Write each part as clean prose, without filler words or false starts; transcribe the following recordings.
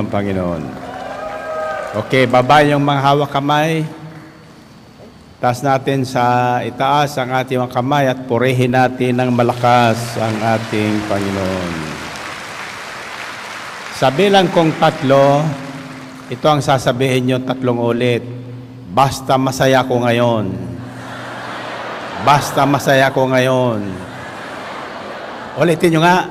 ng Panginoon. Okay, baba yung mga hawak kamay. Taas natin sa itaas ang ating mga kamay at purihin natin ng malakas ang ating Panginoon. Sa bilang kong 3, ito ang sasabihin nyo 3 ulit. Basta masaya ko ngayon. Basta masaya ko ngayon. Ulitin nyo nga.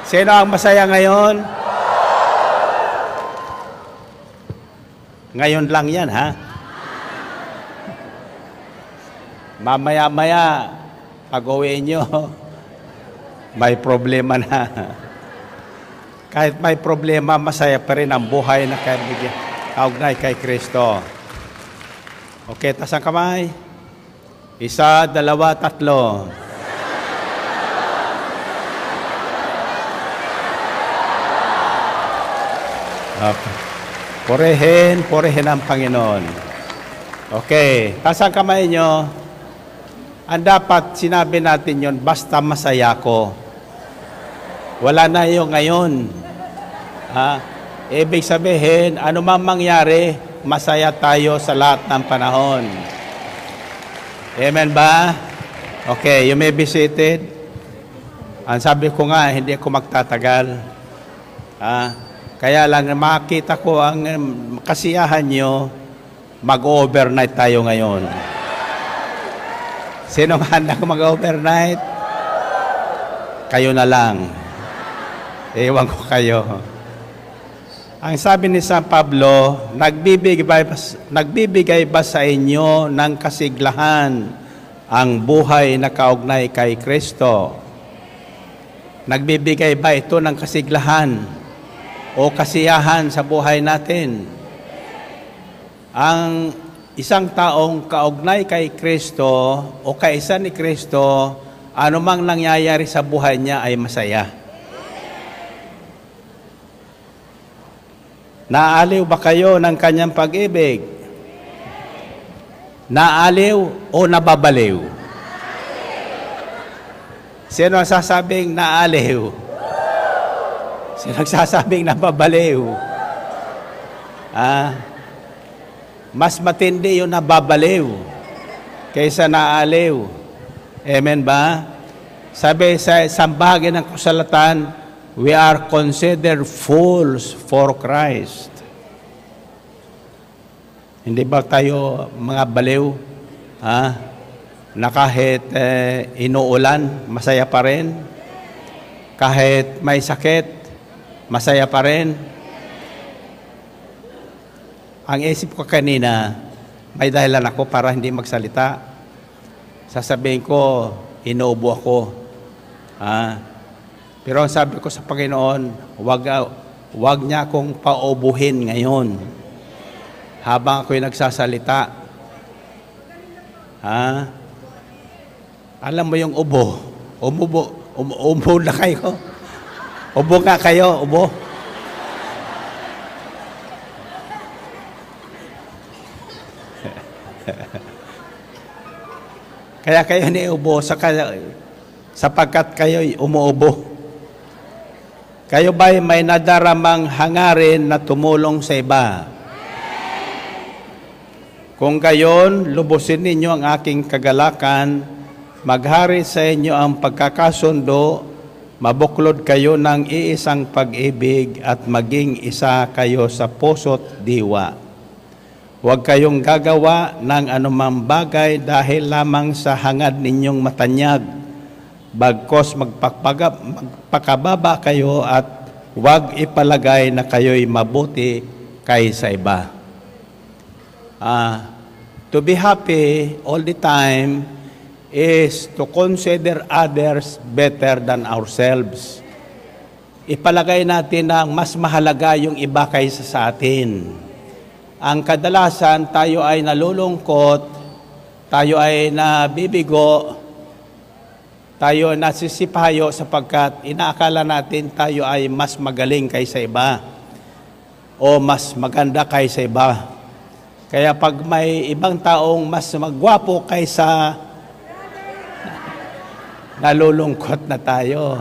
Sino ang masaya ngayon? Ngayon lang yan, ha? Mamaya-maya, pag-uwi nyo, may problema na. Kahit may problema, masaya pa rin ang buhay na kaugnay kay Kristo. Okay, taas ang kamay. 1, 2, 3. Okay. Purihin ang Panginoon. Okay, taas ang kamay nyo. Ang dapat sinabi natin yon, basta masaya ko. Wala na yung ngayon. Ibig sabihin, ano man mangyari, masaya tayo sa lahat ng panahon. Amen ba? Okay, you may be seated. Ang sabi ko nga, hindi ako magtatagal. Kaya lang makita ko ang kasiyahan nyo, mag-overnight tayo ngayon. Sino handa ko mag-overnight? Kayo na lang. Ewan ko kayo. Ang sabi ni San Pablo, nagbibigay ba sa inyo ng kasiglahan ang buhay na kaugnay kay Kristo? Nagbibigay ba ito ng kasiglahan o kasiyahan sa buhay natin? Ang isang taong kaugnay kay Kristo o kaisa ni Kristo, anumang nangyayari sa buhay niya ay masaya. Naaliw ba kayo ng kanyang pag-ibig? Naaliw o nababaliw? Sino ang sasabing naaliw? Sino nagsasabing nababaliw? Mas matindi yung nababaliw kaysa naaliw. Amen ba? Sabi sa isang bahagi ng kasulatan, we are considered fools for Christ. Hindi ba tayo mga baliw? Na kahit inuulan, masaya pa rin? Kahit may sakit, masaya pa rin? Ang isip ko kanina, may dahilan ako para hindi magsalita. Sasabihin ko, inuubo ako. Pero ang sabi ko sa Panginoon, wag niya akong paubuhin ngayon habang ako'y nagsasalita. Alam mo yung ubo. Ubo na kayo. Ubo nga kayo, ubo. Kaya kayo niubo sapagkat kayo umuubo. Kayo ba'y may nadaramang hangarin na tumulong sa iba? Kung gayon, lubusin ninyo ang aking kagalakan, maghari sa inyo ang pagkakasundo, mabuklod kayo ng iisang pag-ibig at maging isa kayo sa puso't diwa. Huwag kayong gagawa ng anumang bagay dahil lamang sa hangad ninyong matanyag. Bagkos magpakababa kayo at huwag ipalagay na kayo'y mabuti kaysa iba. To be happy all the time is to consider others better than ourselves. Ipalagay natin na mas mahalaga yung iba kaysa sa atin. Ang kadalasan, tayo ay nalulungkot, tayo ay nabibigo, tayo nasisipayo sapagkat inaakala natin tayo ay mas magaling kaysa iba o mas maganda kaysa iba. Kaya pag may ibang taong mas magwapo kaysa, nalulungkot na tayo.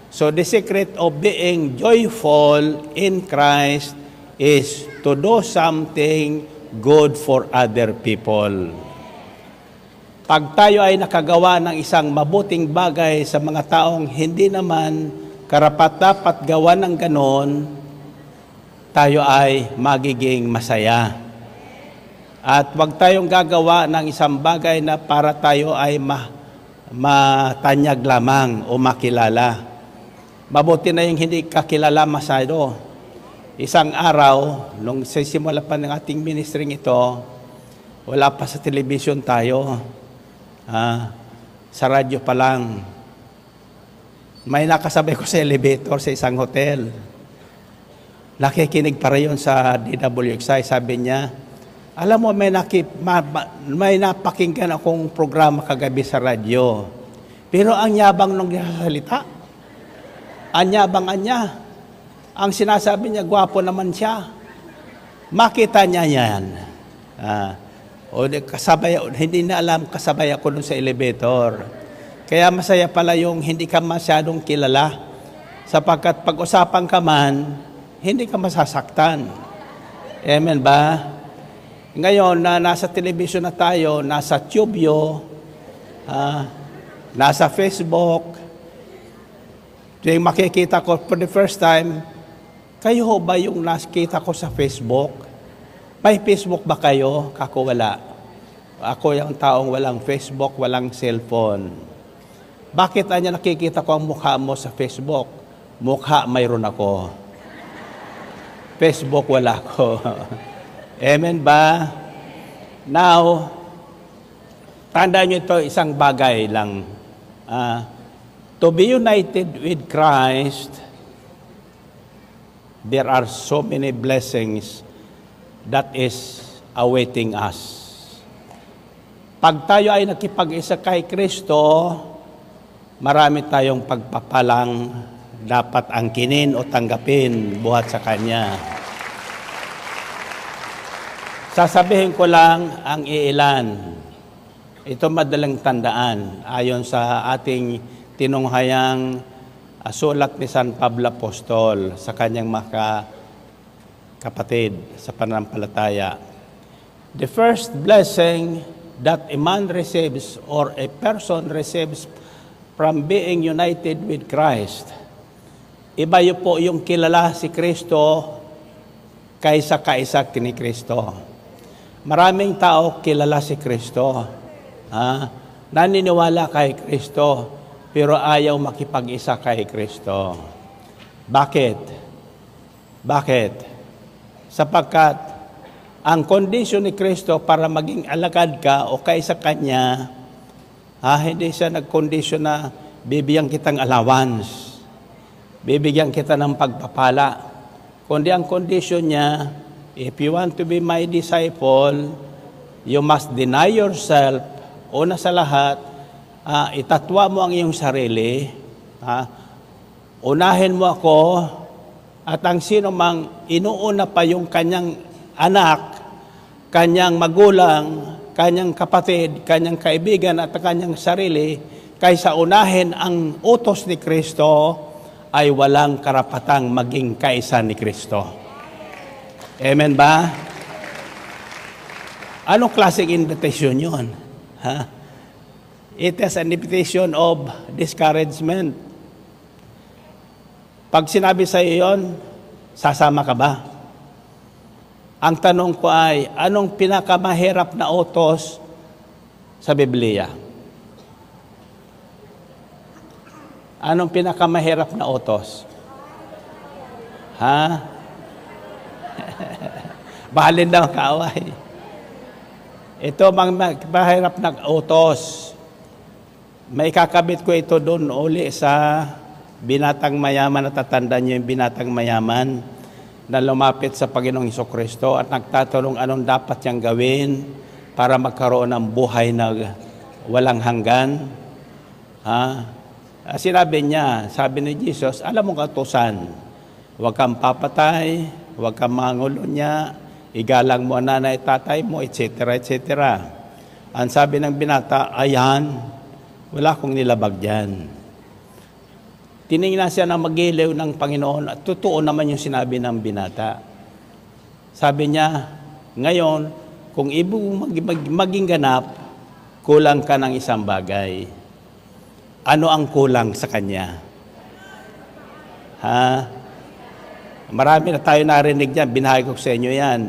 So the secret of being joyful in Christ is to do something good for other people. Pag tayo ay nakagawa ng isang mabuting bagay sa mga taong hindi naman karapat-dapat gawa ng ganon, tayo ay magiging masaya. At wag tayong gagawa ng isang bagay na para tayo ay matanyag lamang o makilala. Mabuti na yung hindi kakilala masyado. Isang araw, nung simula pa ng ating ministering ito, wala pa sa television tayo. Sa radyo pa lang. May nakasabay ko sa elevator sa isang hotel. Nakikinig pa rin yun sa DWXI. Sabi niya, alam mo, may napakinggan akong programa kagabi sa radyo. Pero ang yabang nung salita. Anyabang niya. Ang sinasabi niya, gwapo naman siya. Makita niya yan. Kasabay, hindi na alam, kasabay ako dun sa elevator. Kaya masaya pala yung hindi ka masyadong kilala. Sapagkat pag-usapan ka man, hindi ka masasaktan. Amen ba? Ngayon, na nasa television na tayo, nasa Tubyo, nasa Facebook, yung makikita ko for the first time, kayo ba yung nakikita ko sa Facebook? May Facebook ba kayo? Kako wala. Ako yung taong walang Facebook, walang cellphone. Bakit anya nakikita ko ang mukha mo sa Facebook? Mukha mayroon ako. Facebook wala ko. Amen ba? Now, tandaan nyo ito, isang bagay lang. To be united with Christ, there are so many blessings that is awaiting us. Pag tayo ay nakipag-isa kay Kristo, marami tayong pagpapalang dapat angkinin o tanggapin buhat sa Kanya. Sasabihin ko lang ang iilan. Ito madalang tandaan ayon sa ating tinunghayang sulat ni San Pablo Apostol sa kanyang kapatid sa pananampalataya. The first blessing that a man receives or a person receives from being united with Christ, iba yun po yung kilala si Kristo kaysa kaisa ni Kristo. Maraming tao kilala si Kristo, naniniwala kay Kristo, pero ayaw makipag-isa kay Kristo. Bakit? Bakit? Sapagkat ang kondisyon ni Kristo para maging alagad ka o kaisa Kanya, hindi siya nagkondisyon na bibigyan kitang allowance, bibigyan kita ng pagpapala. Kundi ang kondisyon niya, if you want to be my disciple, you must deny yourself. Una sa lahat, itatwa mo ang iyong sarili, unahin mo ako, at ang sino mang inuuna pa yung kanyang anak, kanyang magulang, kanyang kapatid, kanyang kaibigan at kanyang sarili, kaysa unahin ang utos ni Kristo, ay walang karapatang maging kaisa ni Kristo. Amen ba? Anong klaseng invitation yun? It is an invitation of discouragement. Pag sinabi sa iyo yun, sasama ka ba? Ang tanong ko ay, anong pinakamahirap na utos sa Biblia? Anong pinakamahirap na utos? Bahalin daw kaaway. Ito ang mahirap na utos. May kakabit ko ito doon uli sa binatang mayaman, natatandaan niyo yung binatang mayaman na lumapit sa Panginoong Hesukristo at nagtatanong anong dapat niyang gawin para magkaroon ng buhay na walang hanggan. Sinabi niya, sabi ni Jesus, alam mo kautusan, huwag kang papatay, huwag kang mangulo niya, igalang mo ang nanay, tatay mo, etc., etc. Ang sabi ng binata, ayan, wala akong nilabag dyan. tiningnan siya ng magiliw ng Panginoon at totoo naman yung sinabi ng binata. Sabi niya, ngayon, kung ibig maging ganap, kulang ka ng isang bagay. Ano ang kulang sa kanya? Ha? Marami na tayo narinig dyan, binahagi ko sa inyo yan.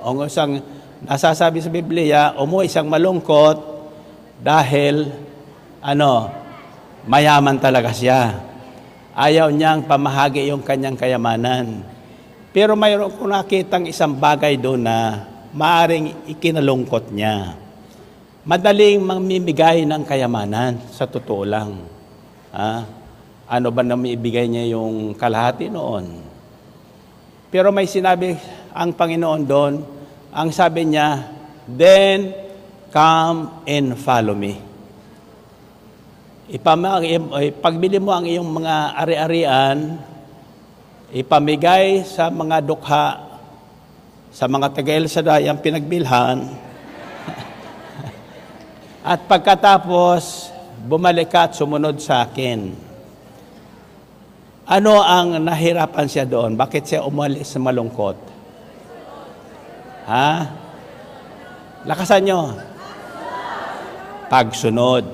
O isang nasasabi sa Biblia, umuwi isang malungkot dahil, mayaman talaga siya. Ayaw niyang pamahagi yung kanyang kayamanan. Pero mayroon ko nakitang isang bagay doon na maaring ikinalungkot niya. Madaling mamimigay ng kayamanan, sa totoo lang. Ano ba na maibigay niya yung kalahati noon? Pero may sinabi ang Panginoon doon, ang sabi niya, then come and follow me. Pagbili mo ang iyong mga ari-arian, ipamigay sa mga dukha, sa mga taga-Elsaday ang pinagbilhan, at pagkatapos, bumalik ka at sumunod sa akin. Ano ang nahirapan siya doon? Bakit siya umalis sa malungkot? Ha? Lakasan nyo. Pagsunod.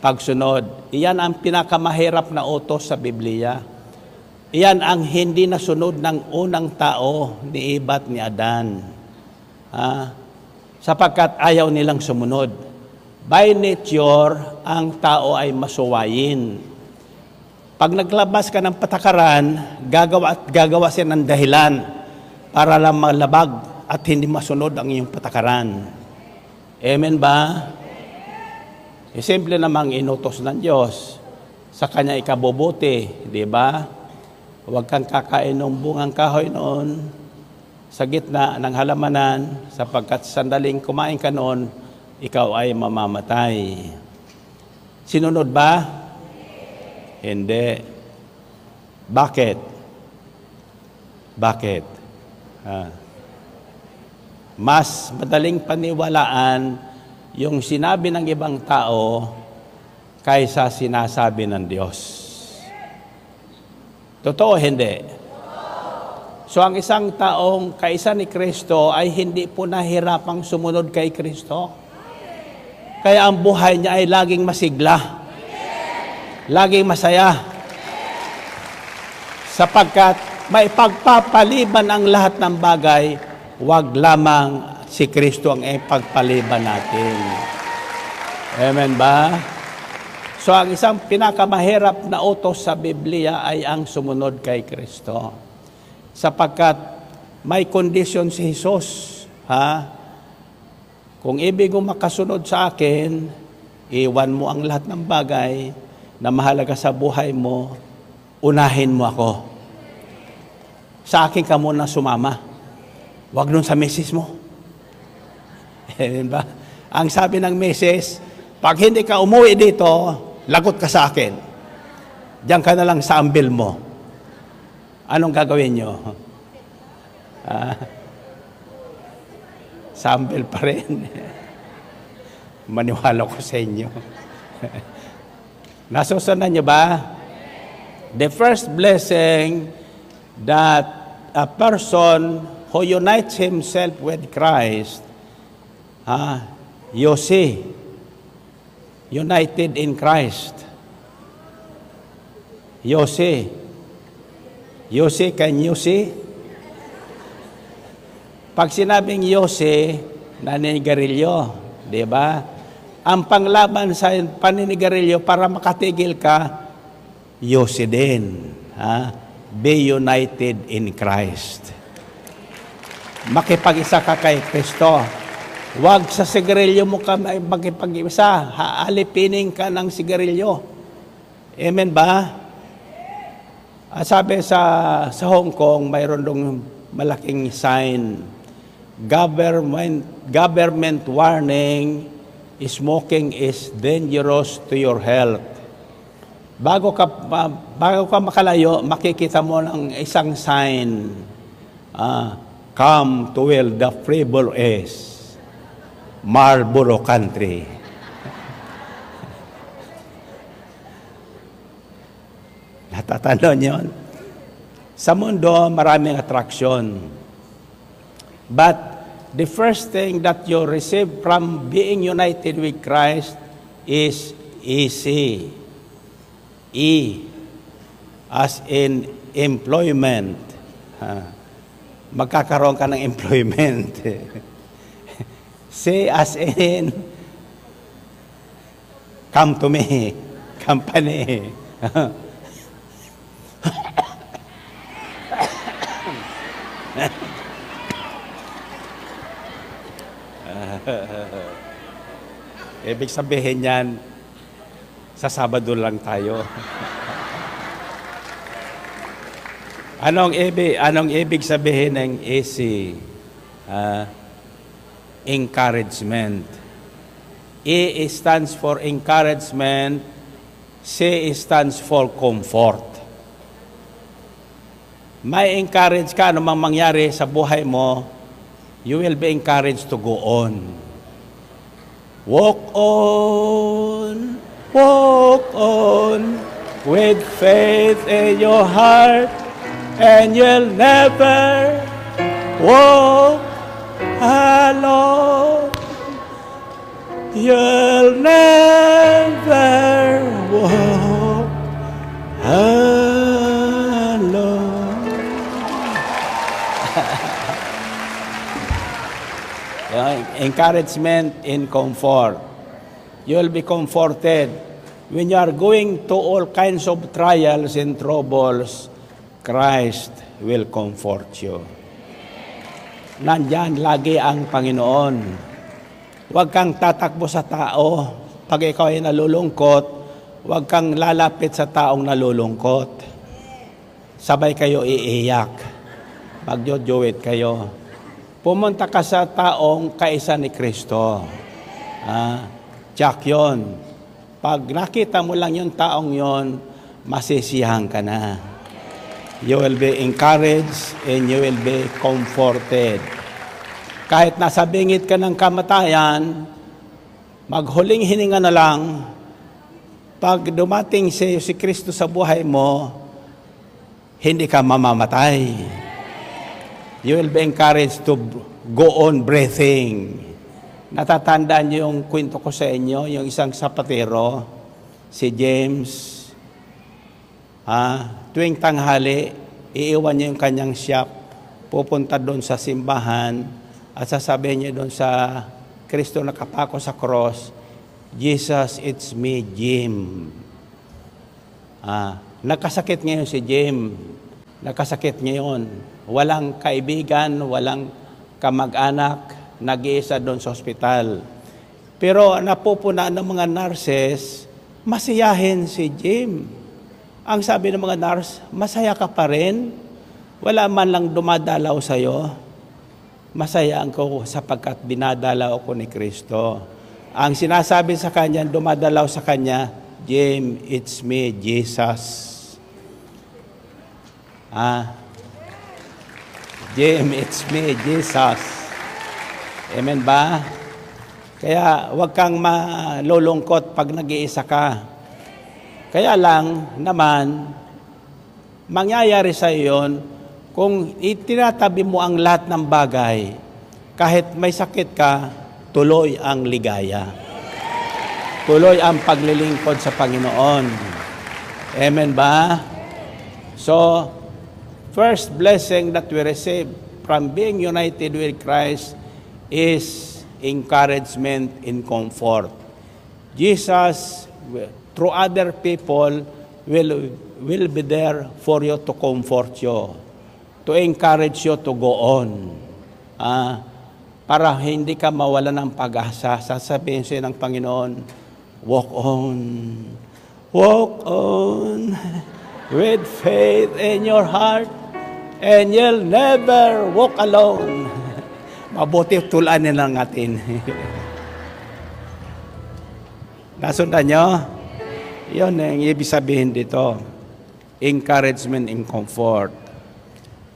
Pagsunod. Iyan ang pinakamahirap na utos sa Biblia. Iyan ang hindi nasunod ng unang tao ni Eva at ni Adan. Sapagkat ayaw nilang sumunod. By nature, ang tao ay masuwayin. Pag naglabas ka ng patakaran, gagawa siya ng dahilan para lang malabag at hindi masunod ang iyong patakaran. Amen ba? Simple namang inutos ng Diyos sa kanya ikabubuti, di ba? Huwag kang kakain ng bungang kahoy noon sa gitna ng halamanan, sapagkat sandaling kumain ka noon, ikaw ay mamamatay. Sinunod ba? Hindi. Bakit? Bakit? Mas madaling paniwalaan yung sinabi ng ibang tao kaysa sinasabi ng Diyos. Totoo, hindi? So ang isang taong kaisa ni Kristo ay hindi po nahirapang sumunod kay Kristo. Kaya ang buhay niya ay laging masigla. Laging masaya. Sapagkat may pagpapaliban ang lahat ng bagay, wag lamang si Kristo ang ipagpaliban natin. Amen ba? So ang isang pinakamahirap na utos sa Biblia ay ang sumunod kay Kristo. Sapagkat may kondisyon si Jesus. Kung ibig mong makasunod sa akin, iwan mo ang lahat ng bagay na mahalaga sa buhay mo, unahin mo ako. Sa akin ka muna sumama. Huwag nun sa misis mo. Ba? Ang sabi ng misis, pag hindi ka umuwi dito, lagot ka sa akin. Diyan ka na lang sa ambil mo. Anong gagawin nyo? Sa ambil pa rin. Maniwala ko sa inyo. Nasusunod niyo ba? The first blessing that a person who unites himself with Christ, you see, united in Christ. You see, can you see? Pag sinabing you see, naninigarilyo, di ba? Ang panglaban sa paninigarilyo para makatigil ka, Yose din. Be united in Christ. Makipag-isa ka kay Kristo. Huwag sa sigarilyo mo ka makipag-isa. Alipinin ka ng sigarilyo. Amen ba? Sabi sa Hong Kong, mayroon dong malaking sign. Government warning, smoking is dangerous to your health. Bago ka makalayo, makikita mo ng isang sign. Come to where the freeborn is. Marlboro Country. Natatandaan yon? Sa mundo, maraming attraction. But the first thing that you receive from being united with Christ is easy. E, as in employment. Magkakaroon ka ng employment. C, as in come to me, company. Ibig sabihin yan, sa Sabado lang tayo. Anong ibig sabihin ng easy? Encouragement. E stands for encouragement. C stands for comfort. May encourage ka, anumang mangyari sa buhay mo, you will be encouraged to go on. Walk on, with faith in your heart, and you'll never walk alone. You'll never walk alone. Encouragement in comfort. You'll be comforted when you are going to all kinds of trials and troubles. Christ will comfort you. Nandyan lagi ang Panginoon. Huwag kang tatakbo sa tao. Pag ikaw ay nalulungkot, huwag kang lalapit sa taong nalulungkot. Sabay kayo iiyak. Magjojoit kayo. Pumunta ka sa taong kaisa ni Kristo. Tsak yun. Pag nakita mo lang yung taong yon, masisiyahan ka na. You will be encouraged and you will be comforted. Kahit nasa bingit ka ng kamatayan, maghuling hininga na lang, pag dumating si Kristo sa buhay mo, hindi ka mamamatay. You will be encouraged to go on breathing. Natatandaan niyo yung kwento ko sa inyo, yung isang sapatero, si James, tuwing tanghali, iiwan niya yung kanyang shop, pupunta doon sa simbahan, at sasabihin niya doon sa Kristo nakapako sa cross, Jesus, it's me, Jim. Nagkasakit ngayon si Jim. Nagkasakit ngayon. Walang kaibigan, walang kamag-anak, nag-iisa doon sa ospital. Pero napupuna ng mga nurses, masiyahin si Jim. Ang sabi ng mga nurse, masaya ka pa rin? Wala man lang dumadalaw sa'yo. Masaya ako sapagkat dinadalaw ako ni Kristo. Ang sinasabi sa kanya, dumadalaw sa kanya, Jim, it's me, Jesus. Jim, it's me, Jesus. Amen ba? Kaya huwag kang malulungkot pag nag-iisa ka. Kaya lang naman, mangyayari sa iyon kung itinatabi mo ang lahat ng bagay, kahit may sakit ka, tuloy ang ligaya. Tuloy ang paglilingkod sa Panginoon. Amen ba? So, first blessing that we receive from being united with Christ is encouragement and comfort. Jesus, through other people, will be there for you to comfort you, to encourage you to go on. Para hindi ka mawala ng pag-asa, sasabihin sa'yo ng Panginoon, walk on, with faith in your heart, and you'll never walk alone. Mabuti tulanin lang natin. Nasundan nyo? Yun ang ibig sabihin dito. Encouragement and comfort.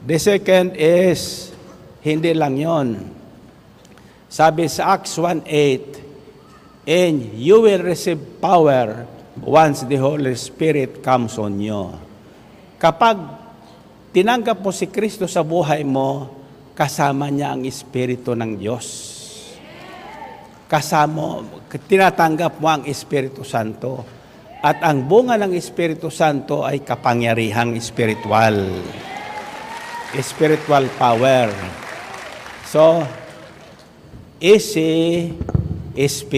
The second is, hindi lang yon. Sabi sa Acts 1:8, and you will receive power once the Holy Spirit comes on you. Kapag tinanggap mo si Kristo sa buhay mo, kasama niya ang Espiritu ng Diyos. Tinatanggap mo ang Espiritu Santo. At ang bunga ng Espiritu Santo ay kapangyarihang espiritual. Spiritual power. So, SP.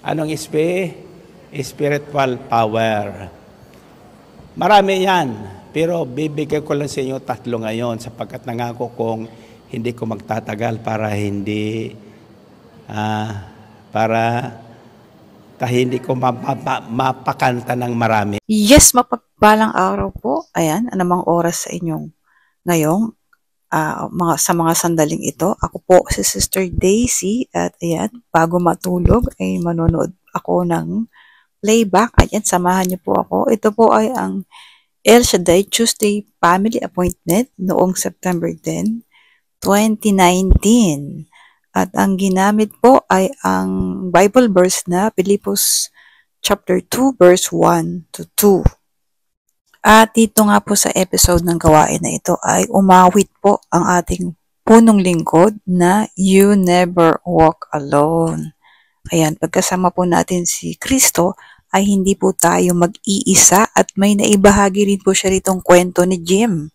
Anong SP? Spiritual power. Marami yan, pero bibigyan ko lang sa inyo 3 ngayon sapagkat nangako kong hindi ko magtatagal para hindi hindi ko mapakanta ng marami. Yes, mapagpalang araw po. Ayan, anumang oras sa inyong ngayong sa mga sandaling ito. Ako po si Sister Daisy at ayan, bago matulog ay manonood ako ng playback. Ayan, samahan niyo po ako. Ito po ay ang El Shaddai Tuesday Family Appointment noong September 10, 2019. At ang ginamit po ay ang Bible verse na Pilipos chapter 2 verse 1 to 2. At dito nga po sa episode ng gawain na ito ay umawit po ang ating punong lingkod na You Never Walk Alone. Ayan, pagkasama po natin si Kristo ay hindi po tayo mag-iisa at may naibahagi rin po siya ritong kwento ni Jim.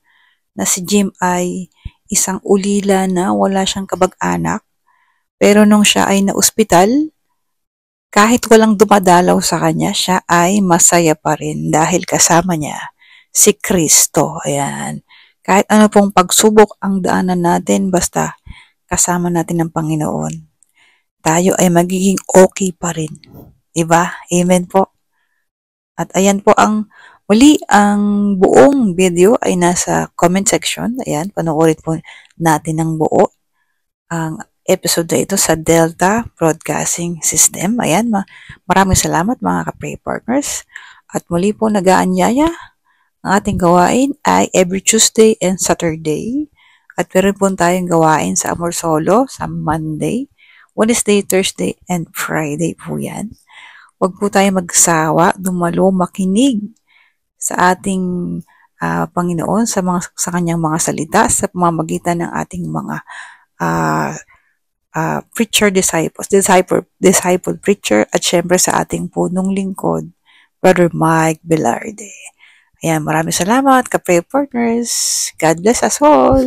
Na si Jim ay isang ulila na wala siyang kabag-anak. Pero nung siya ay na-ospital, kahit walang dumadalaw sa kanya, siya ay masaya pa rin dahil kasama niya si Kristo. Ayan. Kahit ano pong pagsubok ang daanan natin, basta kasama natin ang Panginoon, tayo ay magiging okay pa rin. Diba? Amen po. At ayan po ang buong video ay nasa comment section. Ayan, panoorin po natin ng buo ang episode na ito sa Delta Broadcasting System. Ayan, maraming salamat mga ka-pray partners. At muli po nag-aanyaya. Ang ating gawain ay every Tuesday and Saturday. At meron po tayong gawain sa Amor Solo sa Monday, Wednesday, Thursday, and Friday po yan. Huwag po tayo magsawa, dumalo, makinig sa ating Panginoon, sa kanyang mga salita, sa pamamagitan ng ating mga preacher disciple preacher, at syempre sa ating punong lingkod, Brother Mike Velarde. Ayan, maraming salamat, ka-pray partners. God bless us all.